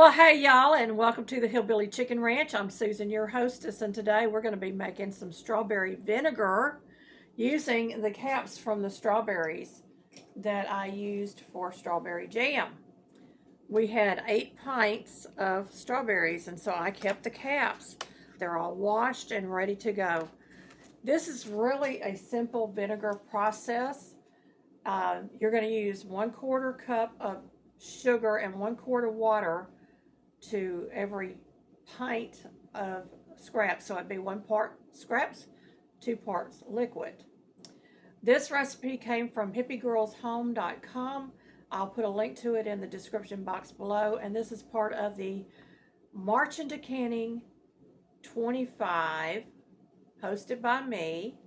Well, hey y'all, and welcome to the Hillbilly Chicken Ranch. I'm Susan, your hostess, and today we're going to be making some strawberry vinegar using the caps from the strawberries that I used for strawberry jam. We had 8 pints of strawberries, and so I kept the caps. They're all washed and ready to go. This is really a simple vinegar process. You're going to use 1/4 cup of sugar and 1 quart of water to every pint of scraps. So it'd be 1 part scraps, 2 parts liquid. This recipe came from hippiegirlshome.com. I'll put a link to it in the description box below. And this is part of the March into Canning 25, hosted by me,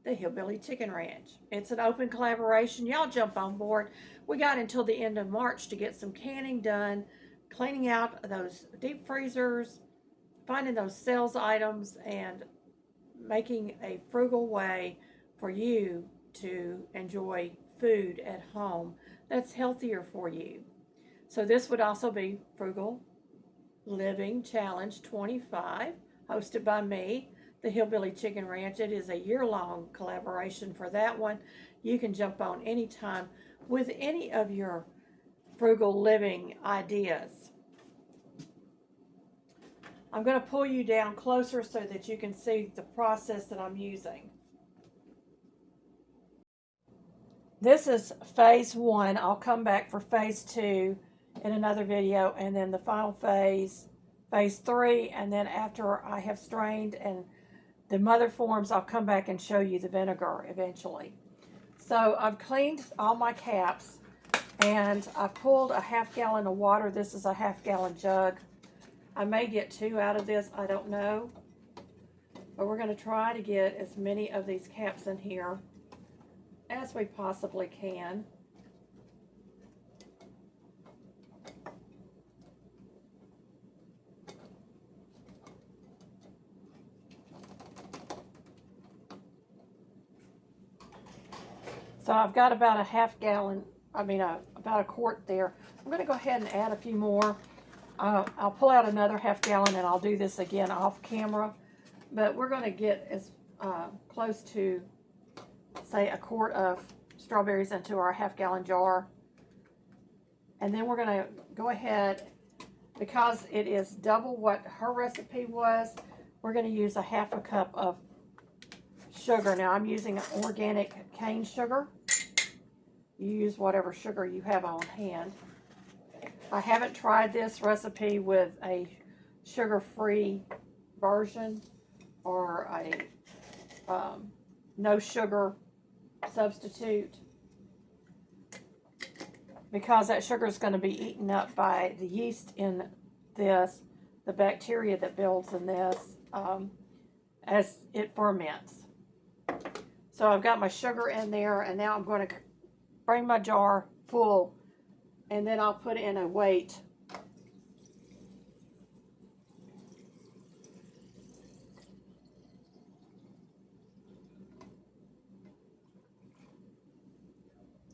the Hillbilly Chicken Ranch. It's an open collaboration. Y'all jump on board. We got until the end of March to get some canning done, cleaning out those deep freezers, finding those sales items, and making a frugal way for you to enjoy food at home that's healthier for you. So this would also be Frugal Living Challenge 25, hosted by me, the Hillbilly Chicken Ranch. It is a year-long collaboration for that one. You can jump on anytime with any of your frugal living ideas. I'm going to pull you down closer so that you can see the process that I'm using. This is phase 1. I'll come back for phase 2 in another video, and then the final phase 3, and then after I have strained and the mother forms, I'll come back and show you the vinegar eventually. So I've cleaned all my caps, and I pulled a 1/2 gallon of water. This is a 1/2 gallon jug. I may get 2 out of this, I don't know. But we're going to try to get as many of these caps in here as we possibly can. So I've got about a 1/2 gallon, about a quart there. I'm going to go ahead and add a few more. I'll pull out another 1/2 gallon and I'll do this again off camera. But we're going to get as close to, say, a quart of strawberries into our 1/2 gallon jar. And then we're going to go ahead, because it is double what her recipe was, we're going to use a 1/2 cup of sugar. Now I'm using organic cane sugar. You use whatever sugar you have on hand. I haven't tried this recipe with a sugar-free version or a no sugar substitute, because that sugar is going to be eaten up by the yeast in this, the bacteria that builds in this as it ferments. So I've got my sugar in there, and now I'm going to bring my jar full, and then I'll put in a weight.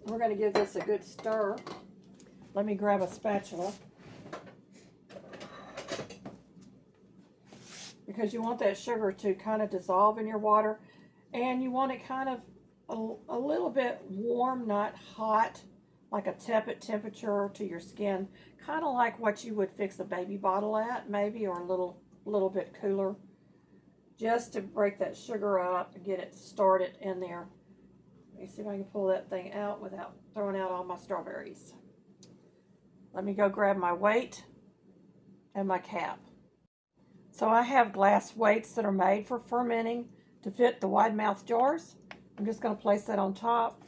We're going to give this a good stir. Let me grab a spatula, because you want that sugar to kind of dissolve in your water, and you want it kind of a little bit warm, not hot, like a tepid temperature to your skin, kind of like what you would fix a baby bottle at, maybe, or a little bit cooler, just to break that sugar up and get it started in there. Let me see if I can pull that thing out without throwing out all my strawberries. Let me go grab my weight and my cap. So I have glass weights that are made for fermenting to fit the wide mouth jars. I'm just going to place that on top.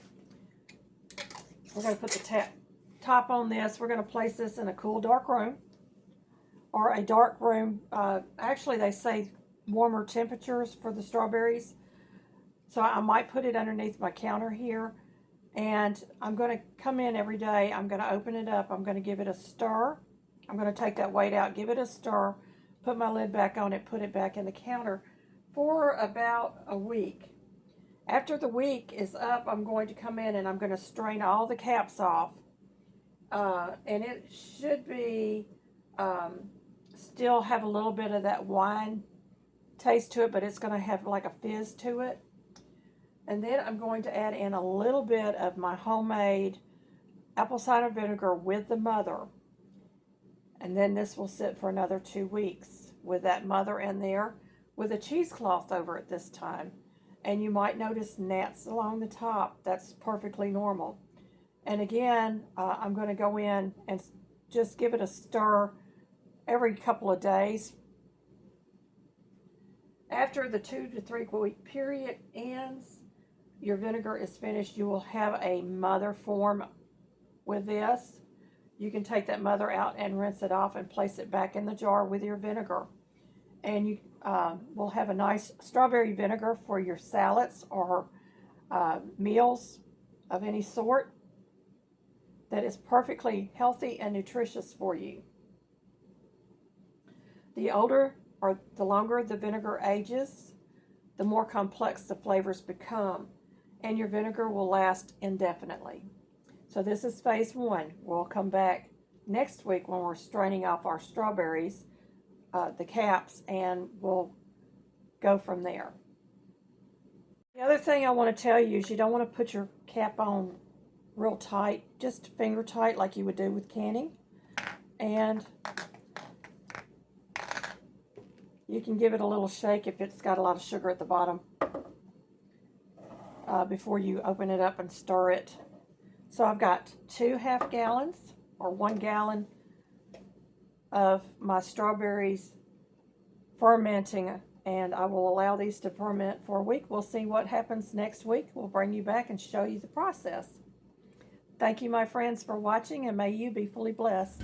We're going to put the top on this. We're going to place this in a cool, dark room, or a dark room. Actually, they say warmer temperatures for the strawberries. So I might put it underneath my counter here. And I'm going to come in every day. I'm going to open it up. I'm going to give it a stir. I'm going to take that weight out, give it a stir, put my lid back on it, put it back in the counter for about a week. After the week is up, I'm going to come in and I'm going to strain all the caps off. And it should be still have a little bit of that wine taste to it, but it's going to have like a fizz to it. And then I'm going to add in a little bit of my homemade apple cider vinegar with the mother. And then this will sit for another 2 weeks with that mother in there with a cheesecloth over it this time. And you might notice gnats along the top. That's perfectly normal. And again, I'm going to go in and just give it a stir every couple of days. After the 2 to 3 week period ends, your vinegar is finished, you will have a mother form with this. You can take that mother out and rinse it off and place it back in the jar with your vinegar. And you will have a nice strawberry vinegar for your salads or meals of any sort that is perfectly healthy and nutritious for you. The older or the longer the vinegar ages, the more complex the flavors become, and your vinegar will last indefinitely. So this is phase 1. We'll come back next week when we're straining off our strawberries, the caps, and we'll go from there. The other thing I want to tell you is you don't want to put your cap on real tight, just finger tight like you would do with canning. And you can give it a little shake if it's got a lot of sugar at the bottom before you open it up and stir it. So I've got 2 half gallons or 1 gallon of my strawberries fermenting, and I will allow these to ferment for a week. We'll see what happens next week. We'll bring you back and show you the process. Thank you, my friends, for watching, and may you be fully blessed.